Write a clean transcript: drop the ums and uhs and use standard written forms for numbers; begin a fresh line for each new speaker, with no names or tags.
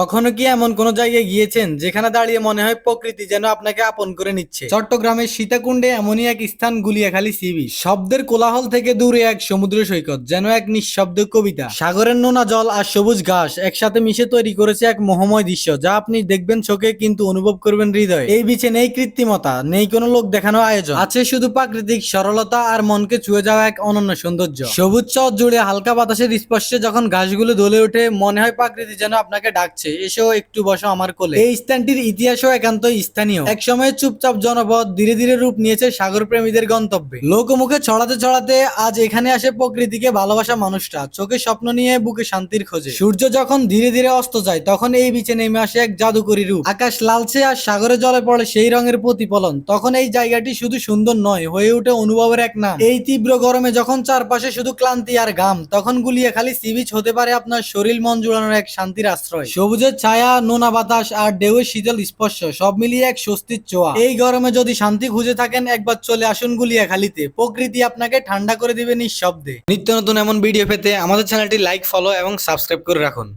কখনো কি এমন কোন জায়গায় গিয়েছেন যেখানে দাঁড়িয়ে মনে হয় প্রকৃতি যেন আপনাকে আপন করে নিচ্ছে? চট্টগ্রামের সীতাকুণ্ডে এমনই এক স্থান, গুলিয়াখালী সি বিচ। শব্দের কোলাহল থেকে দূরে এক সমুদ্র সৈকত, যেন এক নিঃশব্দ কবিতা। সাগরের নোনা জল আর সবুজ ঘাস একসাথে মিশে তৈরি করেছে এক মোহময় দৃশ্য, যা আপনি দেখবেন চোখে কিন্তু অনুভব করবেন হৃদয়ে। এই বিচে নেই কৃত্রিমতা, নেই কোনো লোক দেখানো আয়োজন, আছে শুধু প্রাকৃতিক সরলতা আর মনকে ছুঁয়ে যাওয়া এক অনন্য সৌন্দর্য। সবুজ চর জুড়ে হালকা বাতাসের স্পর্শে যখন ঘাসগুলো দোলে ওঠে, মনে হয় প্রকৃতি যেন আপনাকে ডাকছে, এসো একটু বসো আমার কোলে। এই স্থানটির ইতিহাসও একান্তই স্থানীয়। এক সময় চুপচাপ জনপদ ধীরে ধীরে রূপ নিয়েছে সাগর প্রেমীদের গন্তব্যে। লোকমুখে ছড়াতে ছড়াতে আজ এখানে আসে প্রকৃতিকে ভালোবাসা মানুষটা, চোখে স্বপ্ন নিয়ে বুকে শান্তির খোঁজে। সূর্য যখন ধীরে ধীরে অস্ত যায়, তখন এই বিচে নেমে আসে এক জাদুকরী রূপ। আকাশ লালচে আর সাগরে জলে পড়ে সেই রঙের প্রতিফলন। তখন এই জায়গাটি শুধু সুন্দর নয়, হয়ে ওঠে অনুভবের এক নাম। এই তীব্র গরমে যখন চারপাশে শুধু ক্লান্তি আর ঘাম, তখন গুলিয়াখালী সি বিচ হতে পারে আপনার শরীর মন জুড়ানোর এক শান্তির আশ্রয়। সবুজের ছায়া, নোনা বাতাস আর ঢেউয়ের শীতল স্পর্শ, সব মিলিয়ে এক স্বস্তির ছোঁয়া। এই গরমে যদি শান্তি খুঁজে থাকেন, একবার চলে আসুন গুলিয়াখালীতে। প্রকৃতি আপনাকে ঠান্ডা করে দিবে নিঃশব্দে। নিত্য নতুন এমন ভিডিও পেতে আমাদের চ্যানেলটি লাইক, ফলো এবং সাবস্ক্রাইব করে রাখুন।